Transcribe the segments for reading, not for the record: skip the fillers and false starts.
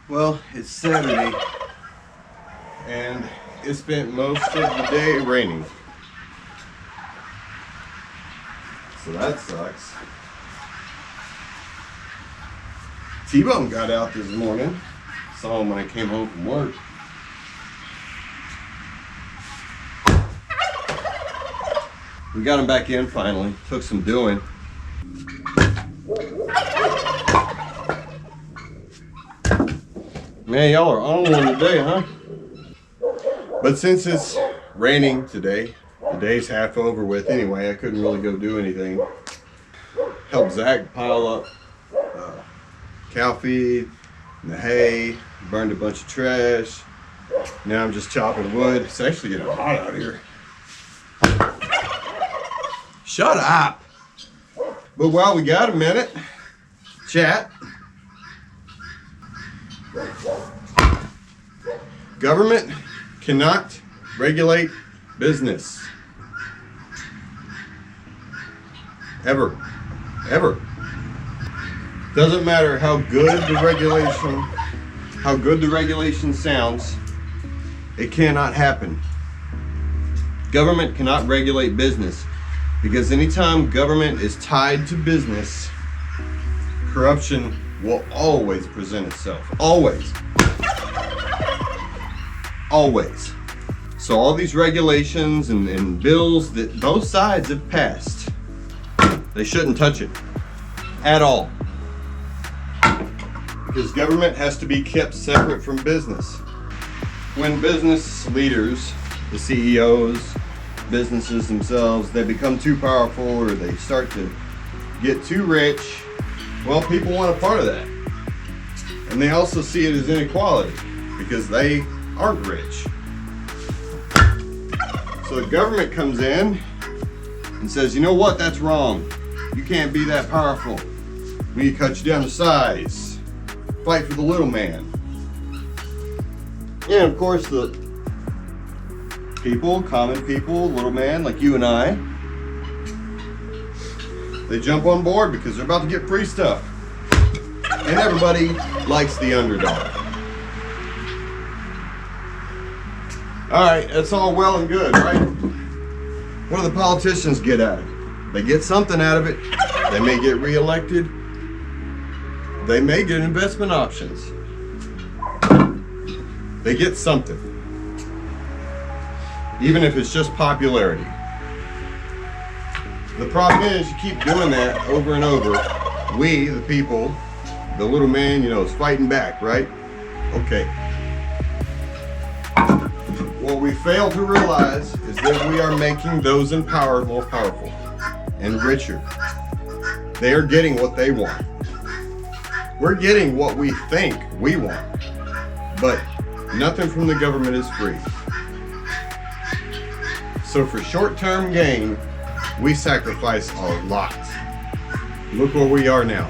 Well, it's Saturday, and it spent most of the day raining. So that sucks. T-Bone got out this morning. Saw him when I came home from work. We got him back in finally. Took some doing. Man, y'all are on one today, huh? But since it's raining today, the day's half over with anyway, I couldn't really go do anything. Helped Zach pile up cow feed and the hay, burned a bunch of trash. Now I'm just chopping wood. It's actually getting hot out here. Shut up! But while we got a minute, chat. Government cannot regulate business. Ever. Ever. Doesn't matter how good the regulation sounds, it cannot happen. Government cannot regulate business because anytime government is tied to business, corruption will always present itself. Always. Always. So all these regulations and bills that both sides have passed, they shouldn't touch it at all. Because government has to be kept separate from business. When business leaders, the CEOs, businesses themselves, they become too powerful or they start to get too rich, well, people want a part of that. And they also see it as inequality because they aren't rich. So the government comes in and says, you know what, that's wrong. You can't be that powerful. We need to cut you down to size. Fight for the little man. And of course the people, common people, little man like you and I, they jump on board because they're about to get free stuff. And everybody likes the underdog. Alright, that's all well and good, right? What do the politicians get out of it? They get something out of it. They may get reelected. They may get investment options. They get something. Even if it's just popularity. The problem is you keep doing that over and over. We, the people, the little man, is fighting back, right? Okay. What we fail to realize is that we are making those in power more powerful and richer. They are getting what they want. We're getting what we think we want. But nothing from the government is free. So for short-term gain, we sacrifice a lot. Look where we are now.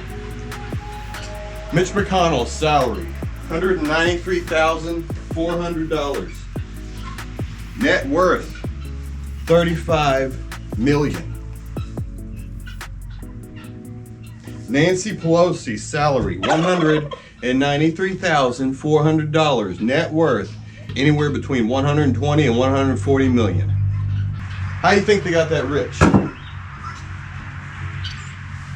Mitch McConnell's salary, $193,400. Net worth, $35 million. Nancy Pelosi's salary, $193,400. Net worth, anywhere between $120 and $140 million. How do you think they got that rich?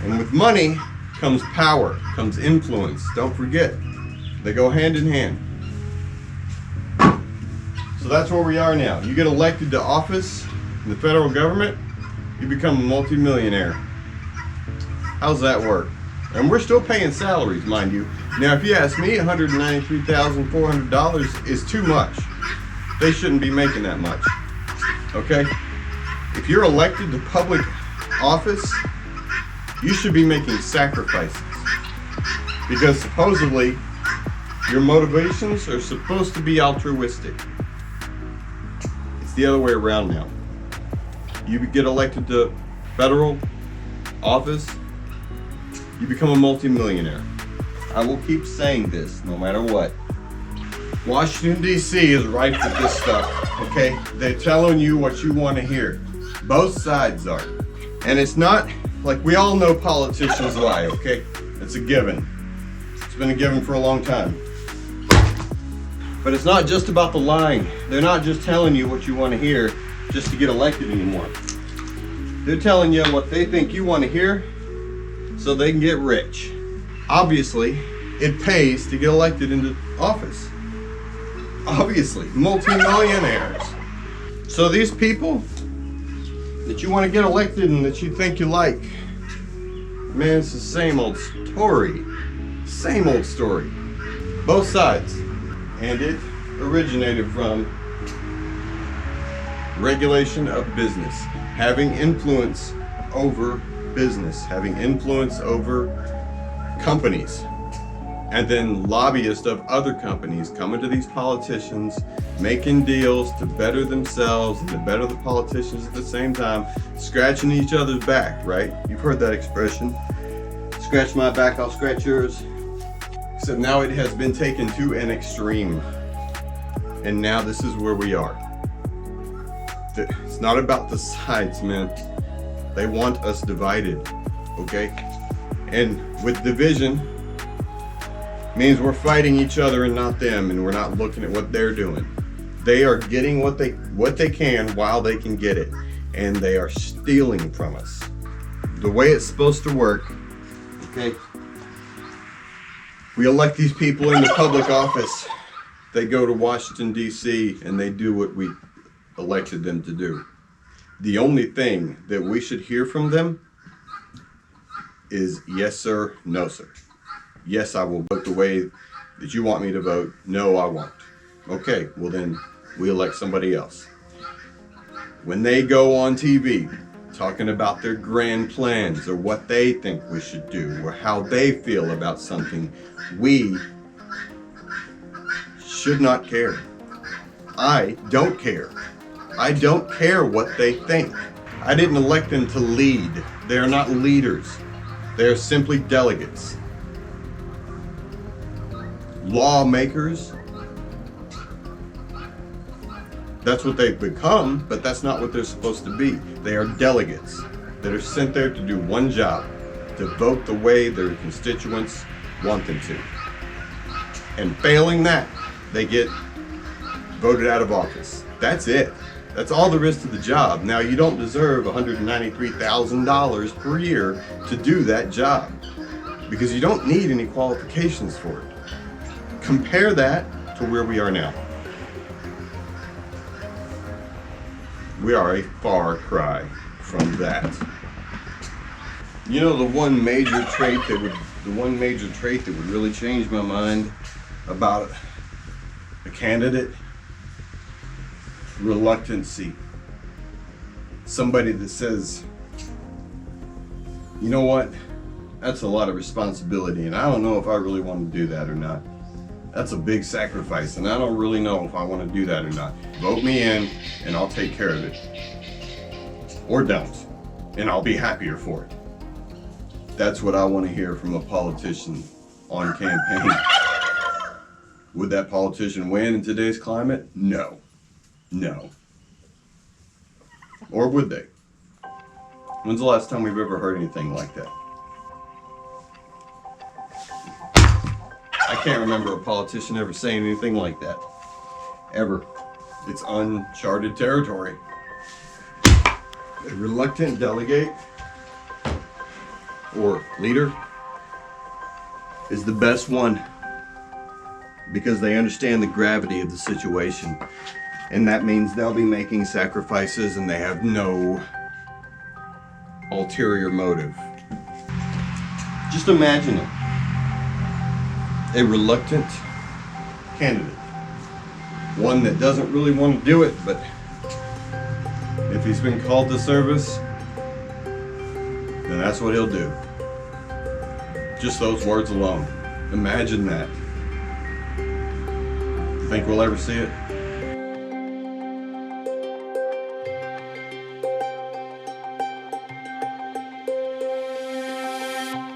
And with money comes power, comes influence. Don't forget, they go hand in hand. So that's where we are now. You get elected to office in the federal government, you become a multimillionaire. How's that work? And we're still paying salaries, mind you. Now, if you ask me, $193,400 is too much. They shouldn't be making that much. Okay? If you're elected to public office, you should be making sacrifices. Because supposedly, your motivations are supposed to be altruistic. It's the other way around now. You get elected to federal office, you become a multimillionaire. I will keep saying this no matter what. Washington, D.C. is rife with this stuff, okay? They're telling you what you want to hear. Both sides are. And it's not, like, we all know politicians lie, okay? It's a given. It's been a given for a long time. But it's not just about the lying. They're not just telling you what you want to hear just to get elected anymore. They're telling you what they think you want to hear so they can get rich. Obviously, it pays to get elected into office. Obviously, multi-millionaires. So these people that you want to get elected and that you think you like, man, it's the same old story. Same old story. Both sides. And it originated from regulation of business. Having influence over business. Having influence over companies. And then lobbyists of other companies coming to these politicians, making deals to better themselves and to better the politicians at the same time, scratching each other's back, right? You've heard that expression. Scratch my back, I'll scratch yours. Except now it has been taken to an extreme. And now this is where we are. It's not about the sides, man. They want us divided, okay? And with division, means we're fighting each other and not them, and we're not looking at what they're doing. They are getting what they can while they can get it, and they are stealing from us. The way it's supposed to work, okay? We elect these people into public office. They go to Washington, D.C., and they do what we elected them to do. The only thing that we should hear from them is yes, sir, no, sir. Yes, I will vote the way that you want me to vote. No, I won't. Okay, well then we elect somebody else. When they go on TV talking about their grand plans or what they think we should do or how they feel about something, we should not care. I don't care. I don't care what they think. I didn't elect them to lead. They are not leaders. They are simply delegates. Lawmakers, that's what they've become, but that's not what they're supposed to be. They are delegates that are sent there to do one job, to vote the way their constituents want them to. And failing that, they get voted out of office. That's it. That's all there is to the job. Now, you don't deserve $193,000 per year to do that job because you don't need any qualifications for it. Compare that to where we are now. We are a far cry from that. You know, the one major trait that would really change my mind about a candidate, reluctancy. Somebody that says, you know what, that's a lot of responsibility and I don't know if I really want to do that or not. That's a big sacrifice and I don't really know if I want to do that or not. Vote me in and I'll take care of it. Or don't, and I'll be happier for it. That's what I want to hear from a politician on campaign. Would that politician win in today's climate? No. No. Or would they? When's the last time we've ever heard anything like that? I can't remember a politician ever saying anything like that. Ever. It's uncharted territory. A reluctant delegate or leader is the best one because they understand the gravity of the situation. And that means they'll be making sacrifices and they have no ulterior motive. Just imagine it. A reluctant candidate. One that doesn't really want to do it, but if he's been called to service, then that's what he'll do. Just those words alone. Imagine that. Think we'll ever see it?